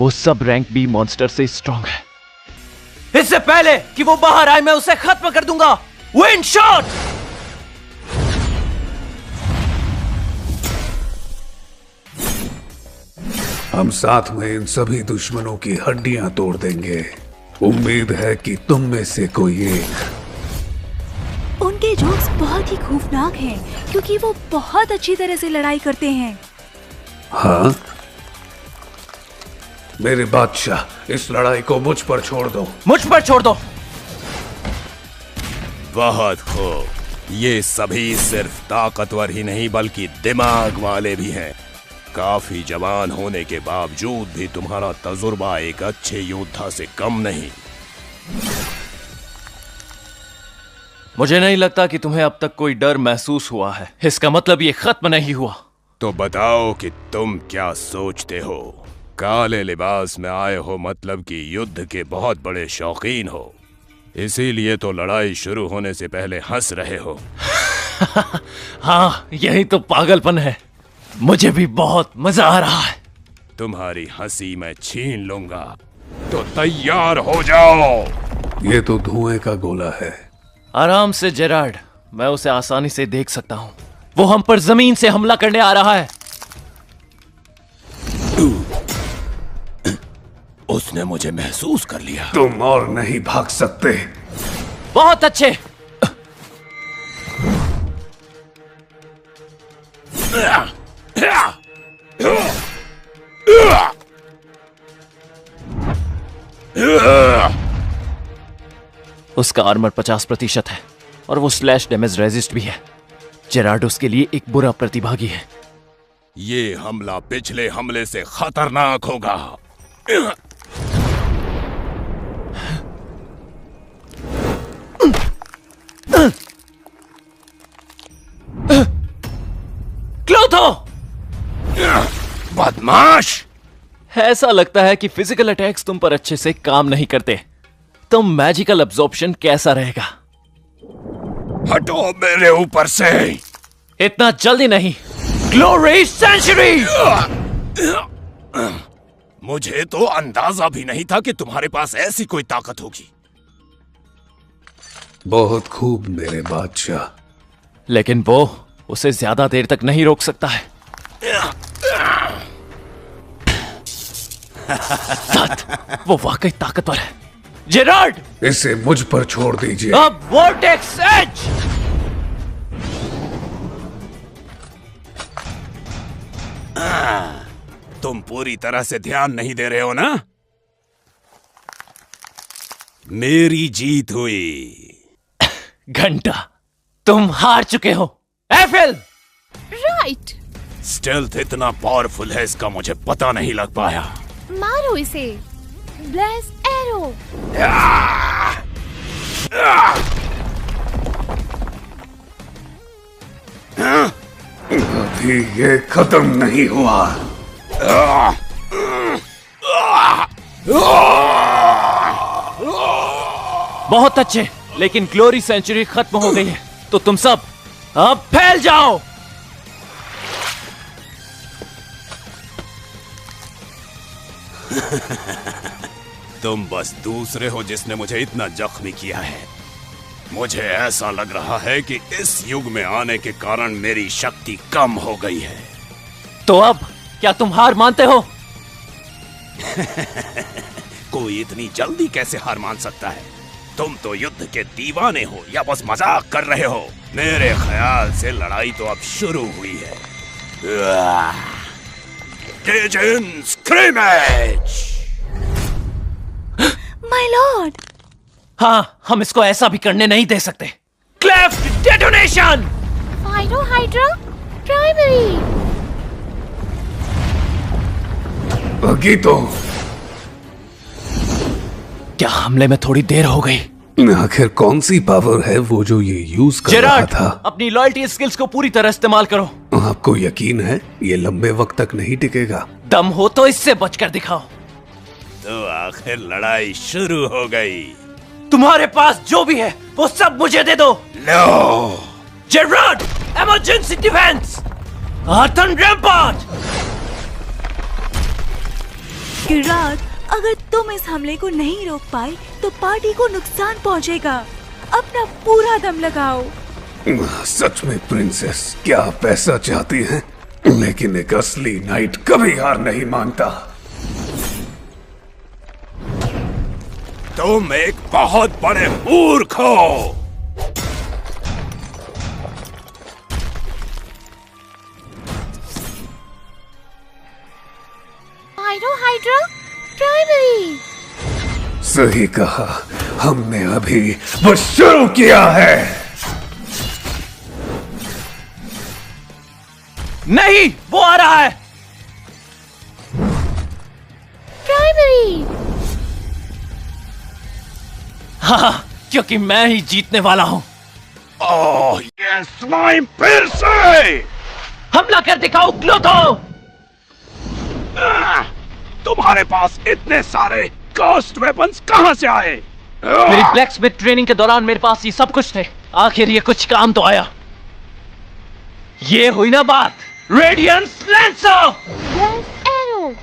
वो सब rank B monster से स्ट्रांग है। इससे पहले कि वो बाहर आए मैं उसे खत्म कर दूंगा। Wind shot! हम साथ में इन सभी दुश्मनों की हड्डियां तोड़ देंगे। उम्मीद है कि तुम में से कोई एक। उनके जोक्स बहुत ही खौफनाक हैं क्योंकि वो बहुत अच्छी तरह से लड़ाई करते हैं। हाँ, मेरे बादशाह, इस लड़ाई को मुझ पर छोड़ दो। मुझ पर छोड़ दो। बहुत खूब। ये सभी सिर्फ ताकतवर ही नहीं बल्कि दिमाग वाले भी हैं। काफी जवान होने के बावजूद भी तुम्हारा तजुर्बा एक अच्छे योद्धा से कम नहीं। मुझे नहीं लगता कि तुम्हें अब तक कोई डर महसूस हुआ है। इसका मतलब ये खत्म नहीं हुआ। तो बताओ कि तुम क्या सोचते हो? काले लिबास में आए हो मतलब कि युद्ध के बहुत बड़े शौकीन हो, इसीलिए तो लड़ाई शुरू होने से पहले हंस रहे हो। हाँ, यही तो पागलपन है। मुझे भी बहुत मजा आ रहा है। तुम्हारी हंसी मैं छीन लूंगा, तो तैयार हो जाओ। ये तो धुएं का गोला है। आराम से जेरार्ड, मैं उसे आसानी से देख सकता हूँ। वो हम पर जमीन से हमला करने आ रहा है। उसने मुझे महसूस कर लिया। तुम और नहीं भाग सकते। बहुत अच्छे। उसका आर्मर 50% है और वो स्लैश डैमेज रेजिस्ट भी है। जेरार्ड उसके लिए एक बुरा प्रतिभागी है। ये हमला पिछले हमले से खतरनाक होगा। क्लोथो! बदमाश! ऐसा लगता है कि फिजिकल अटैक्स तुम पर अच्छे से काम नहीं करते। तो मैजिकल अब्जॉर्प्शन कैसा रहेगा? हटो मेरे ऊपर से। इतना जल्दी नहीं। Glory century! मुझे तो अंदाजा भी नहीं था कि तुम्हारे पास ऐसी कोई ताकत होगी। बहुत खूब मेरे बादशाह। लेकिन वो उसे ज्यादा देर तक नहीं रोक सकता है। वो वाकई ताकतवर है। जेरार्ड! इसे मुझ पर छोड़ दीजिए। अब वोर्टेक्स एज! तुम पूरी तरह से ध्यान नहीं दे रहे हो ना? मेरी जीत हुई। घंटा, तुम हार चुके हो। एफिल! राइट। स्टेल्थ इतना पावरफुल है इसका मुझे पता नहीं लग पाया। मारो इसे। Bless arrow. अभी ये खत्म नहीं हुआ। बहुत अच्छे, लेकिन ग्लोरी सेंचुरी खत्म हो गई है। तो तुम सब अब फैल जाओ। तुम बस दूसरे हो जिसने मुझे इतना जख्मी किया है। मुझे ऐसा लग रहा है कि इस युग में आने के कारण मेरी शक्ति कम हो गई है। तो अब क्या तुम हार मानते हो? कोई इतनी जल्दी कैसे हार मान सकता है? तुम तो युद्ध के दीवाने हो या बस मजाक कर रहे हो? मेरे ख्याल से लड़ाई तो अब शुरू हुई है। Gaijin Scrimmage! My lord! हाँ, हम इसको ऐसा भी करने नहीं दे सकते। Cleft detonation! Pyro hydra primary. अगी तो क्या हमले में थोड़ी देर हो गई? आखिर कौन सी पावर है वो जो ये यूज कर रहा जेरार्ड, था? अपनी लॉयल्टी स्किल्स को पूरी तरह इस्तेमाल करो। आपको यकीन है ये लंबे वक्त तक नहीं टिकेगा? दम हो तो इससे बचकर दिखाओ। तो आखिर लड़ाई शुरू हो गई। तुम्हारे पास जो भी है वो सब मुझे दे दो। लो! Gerard, emergency defence! Arthan rampart! कि रात अगर तुम इस हमले को नहीं रोक पाए तो पार्टी को नुकसान पहुंचेगा। अपना पूरा दम लगाओ। सच में प्रिंसेस, क्या आप पैसा चाहती हैं? लेकिन एक असली नाइट कभी हार नहीं मानता। तुम एक बहुत बड़े मूर्ख हो। Pyro Hydra Primary. सही कहा, हमने अभी बस शुरू किया है। नहीं, वो आ रहा है। Primary. हाँ, क्योंकि मैं ही जीतने वाला हूँ। ओह, ये स्लाइम फिर से! हमला कर दिखाओ क्लोथो। तुम्हारे पास इतने सारे कास्ट वेपन्स कहां से आए? मेरी ब्लैकस्मिथ ट्रेनिंग के दौरान मेरे पास ये सब कुछ थे। आखिर ये कुछ काम तो आया। ये हुई ना बात। Radiance lancer. Blast Arrow.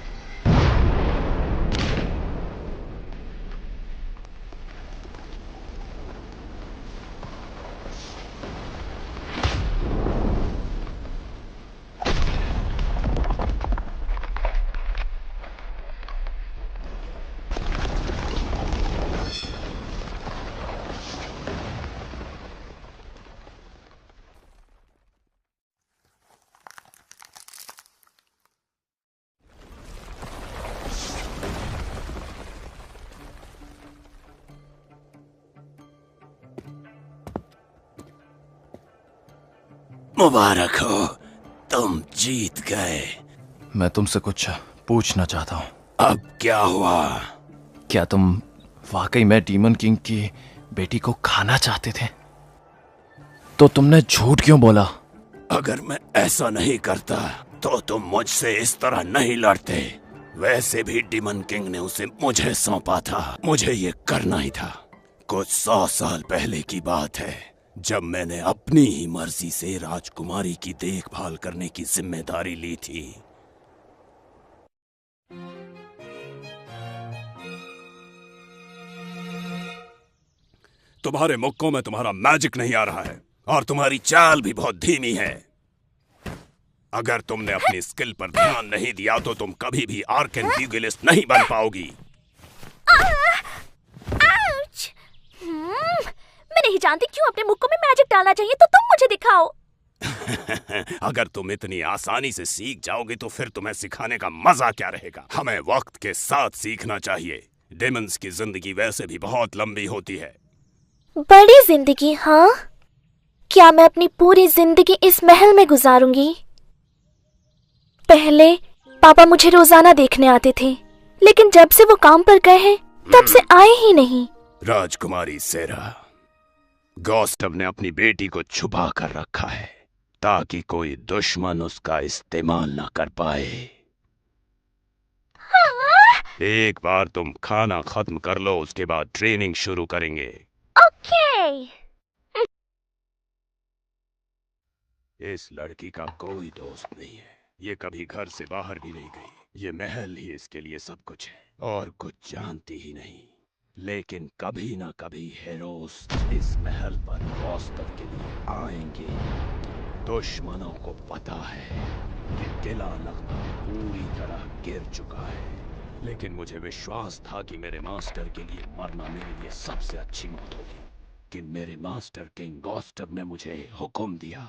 मुबारक हो, तुम जीत गए। मैं तुमसे कुछ पूछना चाहता हूँ। अब क्या हुआ? क्या तुम वाकई में डीमन किंग की बेटी को खाना चाहते थे? तो तुमने झूठ क्यों बोला? अगर मैं ऐसा नहीं करता तो तुम मुझसे इस तरह नहीं लड़ते। वैसे भी डीमन किंग ने उसे मुझे सौंपा था। मुझे ये करना ही था। कुछ 100 साल पहले की बात है, जब मैंने अपनी ही मर्जी से राजकुमारी की देखभाल करने की जिम्मेदारी ली थी। तुम्हारे मुक्कों में तुम्हारा मैजिक नहीं आ रहा है और तुम्हारी चाल भी बहुत धीमी है। अगर तुमने अपनी स्किल पर ध्यान नहीं दिया तो तुम कभी भी आर्कन प्यूगिलिस्ट नहीं बन पाओगी। Ouch! मैं नहीं जानती क्यों अपने मुक्कों में मैजिक डालना चाहिए, तो तुम मुझे दिखाओ। अगर तुम इतनी आसानी से सीख जाओगे तो फिर तुम्हें सिखाने का मजा क्या रहेगा? हमें वक्त के साथ सीखना चाहिए। डेमंस की जिंदगी वैसे भी बहुत लंबी होती है। बड़ी जिंदगी? हाँ, क्या मैं अपनी पूरी जिंदगी इस महल में गुजारूंगी? पहले पापा मुझे रोजाना देखने आते थे, लेकिन जब से वो काम पर गए हैं तब से आए ही नहीं। राजकुमारी सेरा, गॉस्टव ने अपनी बेटी को छुपा कर रखा है ताकि कोई दुश्मन उसका इस्तेमाल ना कर पाए। एक बार तुम खाना खत्म कर लो, उसके बाद ट्रेनिंग शुरू करेंगे। ओके। इस लड़की का कोई दोस्त नहीं है। ये कभी घर से बाहर भी नहीं गई। ये महल ही इसके लिए सब कुछ है और कुछ जानती ही नहीं। लेकिन कभी ना कभी हेरोस इस महल पर गॉस्टव के लिए आएंगे। दुश्मनों को पता है कि किला नगमा पूरी तरह गिर चुका है, लेकिन मुझे विश्वास था कि मेरे मास्टर के लिए मरना मेरे लिए सबसे अच्छी मौत होगी। कि मेरे मास्टर किंग गॉस्टव ने मुझे हुक्म दिया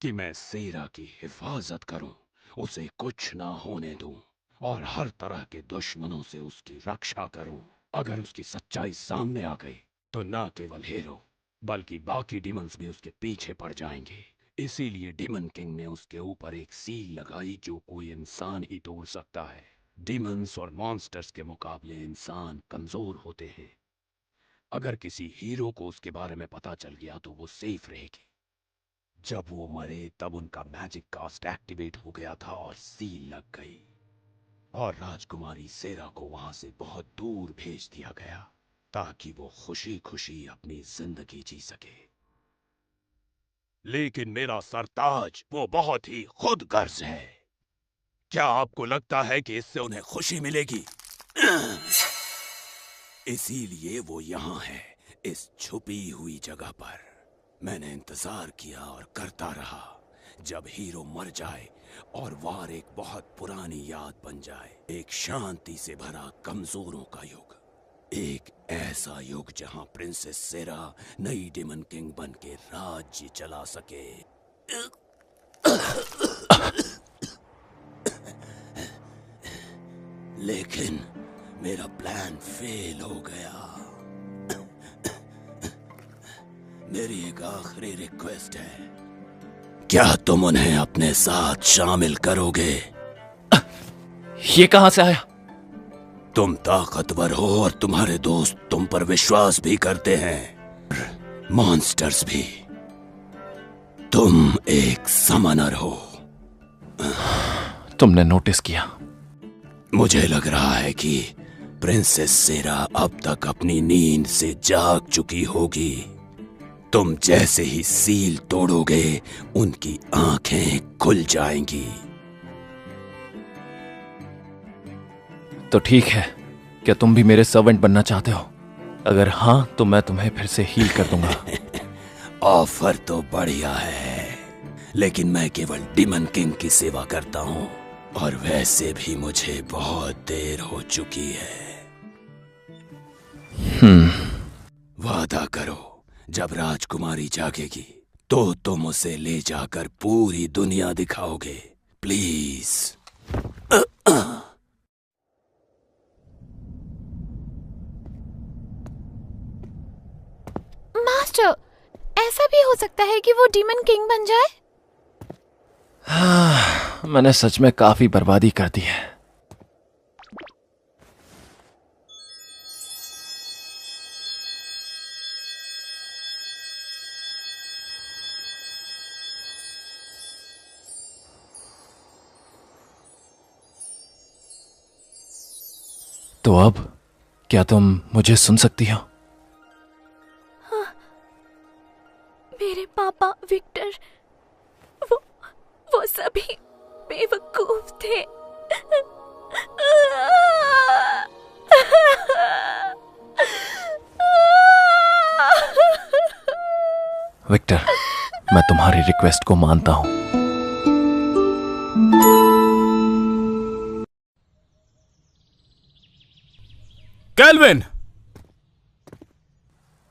कि मैं सेरा की हिफाजत करूं, उसे कुछ ना होने दूं और हर तरह के दुश्मनों से उसकी रक्षा करूं। अगर उसकी सच्चाई सामने आ गई तो ना केवल हीरो बल्कि बाकी डिमंस भी उसके पीछे पड़ जाएंगे। इसीलिए डिमन किंग ने उसके ऊपर एक सील लगाई जो कोई इंसान ही तोड़ सकता है। डिमंस और मॉन्स्टर्स के मुकाबले इंसान कमजोर होते हैं। अगर किसी हीरो को उसके बारे में पता चल गया तो वो सेफ रहेगी। जब वो मरे तब उनका मैजिक कास्ट एक्टिवेट हो गया था और सील लग गई और राजकुमारी सेरा को वहां से बहुत दूर भेज दिया गया ताकि वो खुशी खुशी अपनी जिंदगी जी सके। लेकिन मेरा सरताज वो बहुत ही खुदगर्ज है। क्या आपको लगता है कि इससे उन्हें खुशी मिलेगी? इसीलिए वो यहाँ है, इस छुपी हुई जगह पर। मैंने इंतजार किया और करता रहा जब हीरो मर जाए और वार एक बहुत पुरानी याद बन जाए। एक शांति से भरा कमजोरों का युग, एक ऐसा युग जहां प्रिंसेस सेरा नई डेमन किंग बन के राज्य चला सके। लेकिन मेरा प्लान फेल हो गया। मेरी एक आखिरी रिक्वेस्ट है, क्या तुम उन्हें अपने साथ शामिल करोगे? ये कहां से आया? तुम ताकतवर हो और तुम्हारे दोस्त तुम पर विश्वास भी करते हैं, मॉन्स्टर्स भी। तुम एक समनर हो। तुमने नोटिस किया? मुझे लग रहा है कि प्रिंसेस सेरा अब तक अपनी नींद से जाग चुकी होगी। तुम जैसे ही सील तोड़ोगे, उनकी आंखें खुल जाएंगी। तो ठीक है, क्या तुम भी मेरे सर्वेंट बनना चाहते हो? अगर हाँ, तो मैं तुम्हें फिर से हील कर दूंगा। ऑफर तो बढ़िया है, लेकिन मैं केवल डेमन किंग की सेवा करता हूँ, और वैसे भी मुझे बहुत देर हो चुकी है। वादा करो, जब राजकुमारी जागेगी तो तुम उसे ले जाकर पूरी दुनिया दिखाओगे, प्लीज। मास्टर, ऐसा भी हो सकता है कि वो डीमन किंग बन जाए? मैंने सच में काफी बर्बादी कर दी है। तो अब क्या तुम मुझे सुन सकती हो? मेरे पापा विक्टर, वो सभी बेवकूफ थे। विक्टर, मैं तुम्हारी रिक्वेस्ट को मानता हूं। कैल्विन,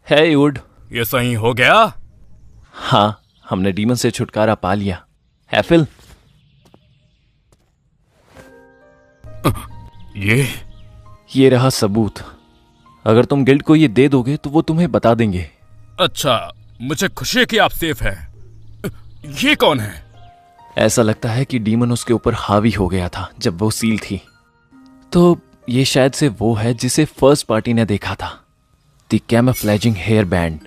है यूड। ये सही हो गया? हाँ, हमने डीमन से छुटकारा पा लिया है। फिल, ये रहा सबूत। अगर तुम गिल्ड को ये दे दोगे तो वो तुम्हें बता देंगे। अच्छा, मुझे खुशी है कि आप सेफ हैं। ये कौन है? ऐसा लगता है कि डीमन उसके ऊपर हावी हो गया था जब वो सील थी। तो ये शायद से वो है जिसे फर्स्ट पार्टी ने देखा था, द कैमोफ्लेजिंग हेयर बैंड।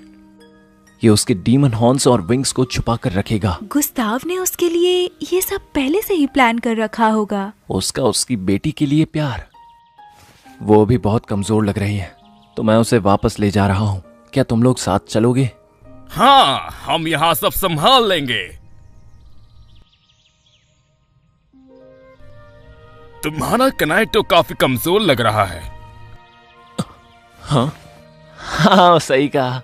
ये उसके डीमन हॉर्न्स और विंग्स को छुपा कर रखेगा। गुस्ताव ने उसके लिए ये सब पहले से ही प्लान कर रखा होगा। उसका उसकी बेटी के लिए प्यार। वो भी बहुत कमजोर लग रही है, तो मैं उसे वापस ले जा रहा हूँ। क्या तुम लोग साथ चलोगे? हाँ, हम यहाँ सब संभाल लेंगे। तुम्हारा कनाइट तो काफी कमजोर लग रहा है। हाँ हाँ, सही कहा।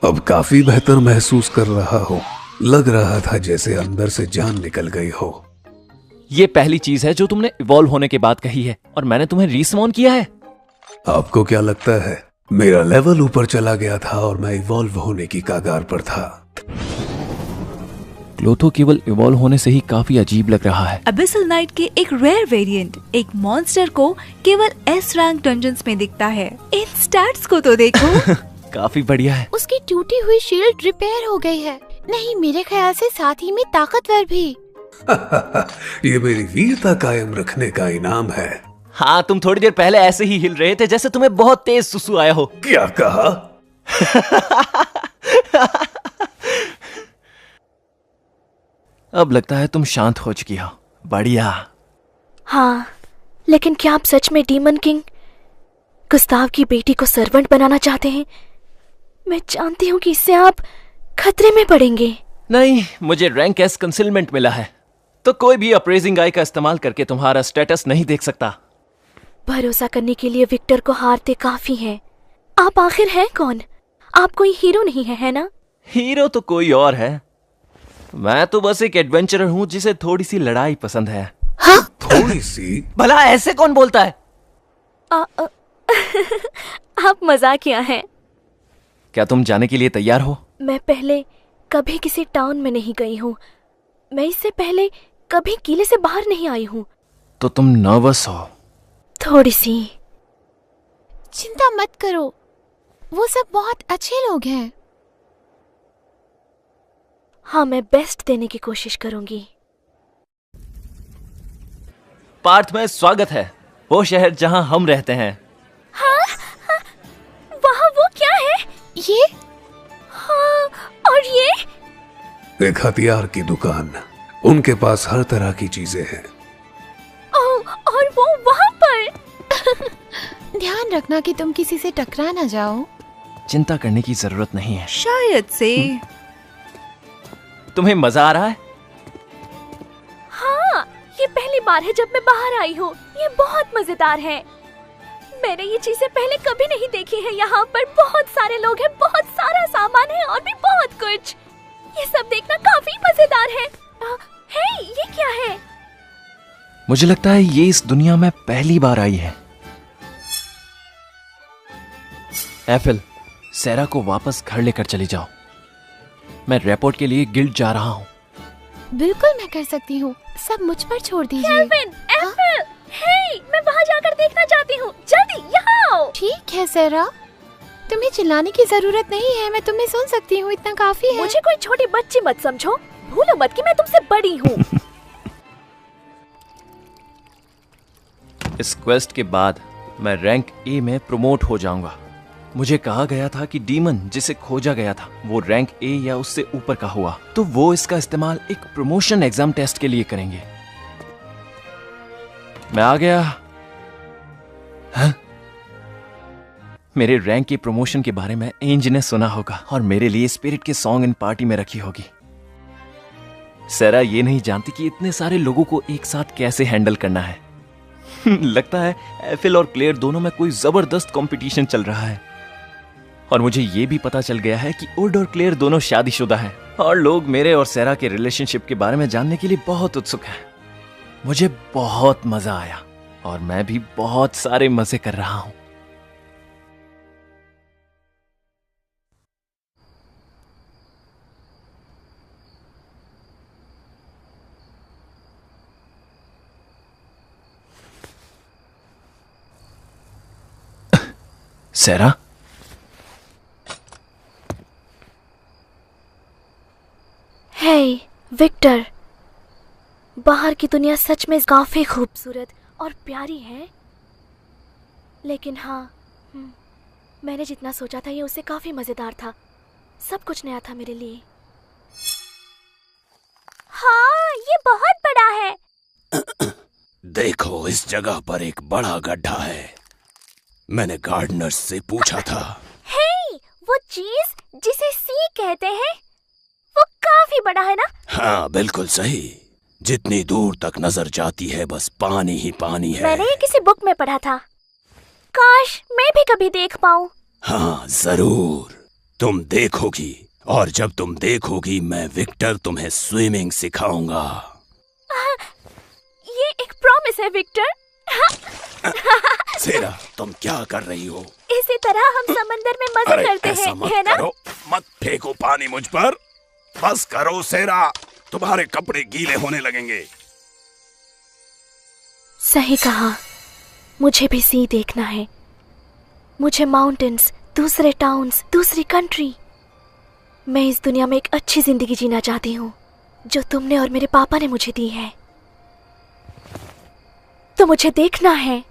अब काफी बेहतर महसूस कर रहा हूँ। लग रहा था जैसे अंदर से जान निकल गई हो। ये पहली चीज है जो तुमने इवॉल्व होने के बाद कही है, और मैंने तुम्हें रीस्पॉन किया है। आपको क्या लगता है मेरा लेवल ऊपर चला गया था और मैं इवॉल्व होने की कगार पर था? क्लोथो केवल इवॉल्व होने से ही काफी अजीब लग रहा है। अबिसल नाइट के एक रेयर वेरिएंट, एक मॉन्स्टर को केवल एस रैंक डंजन्स में दिखता है। इन स्टैट्स को तो देखो। काफी बढ़िया है। उसकी टूटी हुई शील्ड रिपेयर हो गई है। नहीं, मेरे ख्याल से साथ ही में ताकतवर भी। ये मेरी वीरता कायम रखने का इनाम है। हाँ, तुम थोड़ी देर पहले ऐसे ही हिल रहे थे जैसे तुम्हें बहुत तेज सुसु आया हो। क्या कहा? अब लगता है तुम शांत हो चुकी हो। बढ़िया। हाँ, लेकिन क्या आप सच में डीमन किंग गुस्ताव की बेटी को सर्वेंट बनाना चाहते हैं? मैं जानती हूँ कि इससे आप खतरे में पड़ेंगे। नहीं, मुझे रैंक एस कंसीलमेंट मिला है, तो कोई भी अप्रेजिंग आई का इस्तेमाल करके तुम्हारा स्टेटस नहीं देख सकता। भरोसा करने के लिए विक्टर को हारते काफी है। आप आखिर हैं कौन? आप कोई हीरो नहीं है ना? हीरो तो कोई और है। मैं तो बस एक एडवेंचरर हूँ जिसे थोड़ी सी लड़ाई पसंद है। हाँ? थोड़ी सी? भला ऐसे कौन बोलता है? आप मजाकिया हैं। क्या तुम जाने के लिए तैयार हो? मैं पहले कभी किसी टाउन में नहीं गई हूँ। मैं इससे पहले कभी किले से बाहर नहीं आई हूँ। तो तुम नर्वस हो? थोड़ी सी। चिंता मत करो, वो सब बहुत अच्छे लोग हैं। हाँ, मैं बेस्ट देने की कोशिश करूंगी। पार्थ में स्वागत है, वो शहर जहाँ हम रहते हैं। हाँ, वहाँ वो क्या है? ये? हाँ, और ये? एक हथियार की दुकान। उनके पास हर तरह की चीजें हैं। ओह, और वो वहाँ पर। ध्यान रखना कि तुम किसी से टकरा ना जाओ। चिंता करने की जरूरत नहीं है। शायद से। तुम्हें मजा आ रहा है? हाँ, ये पहली बार है जब मैं बाहर आई हूँ। ये बहुत मजेदार है। मैंने ये चीजें पहले कभी नहीं देखी है। यहाँ पर बहुत सारे लोग हैं, बहुत सारा सामान है और भी बहुत कुछ। ये सब देखना काफी मजेदार है। हे, ये क्या है? मुझे लगता है ये इस दुनिया में पहली बार आई है। एफिल, सेरा को वापस घर लेकर चली जाओ। मैं रिपोर्ट के लिए गिल्ड जा रहा हूँ। बिल्कुल मैं कर सकती हूँ, सब मुझ पर छोड़ दीजिए। केल्विन, एफिल, हे, मैं वहाँ जाकर देखना चाहती हूँ। जल्दी यहाँ आओ। ठीक है सेरा, तुम्हें चिल्लाने की जरूरत नहीं है, मैं तुम्हें सुन सकती हूँ, इतना काफी है। मुझे कोई छोटी बच्ची मत समझो। भूलो मत कि मैं तुमसे बड़ी हूँ। इस क्वेस्ट के बाद मैं रैंक ए में प्रमोट हो जाऊंगा। मुझे कहा गया था कि डीमन जिसे खोजा गया था वो रैंक ए या उससे ऊपर का हुआ तो वो इसका इस्तेमाल एक प्रमोशन एग्जाम टेस्ट के लिए करेंगे। मैं आ गया। हाँ? मेरे रैंक के प्रमोशन के बारे में एंज ने सुना होगा और मेरे लिए स्पिरिट के सॉन्ग इन पार्टी में रखी होगी। सेरा ये नहीं जानती कि इतने सारे लोगों को एक साथ कैसे हैंडल करना है। लगता है एफिल और क्लेयर दोनों में कोई जबरदस्त कंपटीशन चल रहा है। और मुझे ये भी पता चल गया है कि उड और क्लेयर दोनों शादीशुदा हैं और लोग मेरे और सेरा के रिलेशनशिप के बारे में जानने के लिए बहुत उत्सुक हैं। मुझे बहुत मजा आया और मैं भी बहुत सारे मजे कर रहा हूं। सेरा, हे विक्टर, बाहर की दुनिया सच में काफी खूबसूरत और प्यारी है। लेकिन हाँ, मैंने जितना सोचा था ये उससे काफी मजेदार था। सब कुछ नया था मेरे लिए। हाँ, ये बहुत बड़ा है। देखो, इस जगह पर एक बड़ा गड्ढा है। मैंने गार्डनर से पूछा था। हे, वो चीज जिसे सी कहते हैं, वो काफी बड़ा है ना? हाँ, बिल्कुल सही। जितनी दूर तक नजर जाती है बस पानी ही पानी है। मैंने ये किसी बुक में पढ़ा था। काश मैं भी कभी देख पाऊं। हाँ, जरूर तुम देखोगी, और जब तुम देखोगी मैं विक्टर तुम्हें स्विमिंग सिखाऊंगा। ये एक प्रॉमिस है विक्टर। सेरा, तुम क्या कर रही हो? इसी तरह हम समंदर में मजे करते ऐसा हैं, मत है ना? करो, मत फेंको पानी मुझ पर। बस करो सेरा, तुम्हारे कपड़े गीले होने लगेंगे। सही कहा, मुझे भी सी देखना है। मुझे माउंटेन्स, दूसरे टाउन्स, दूसरी कंट्री। मैं इस दुनिया में एक अच्छी जिंदगी जीना चाहती हूँ जो तुमने और मेरे पापा ने मुझे दी है। तो मुझे देखना है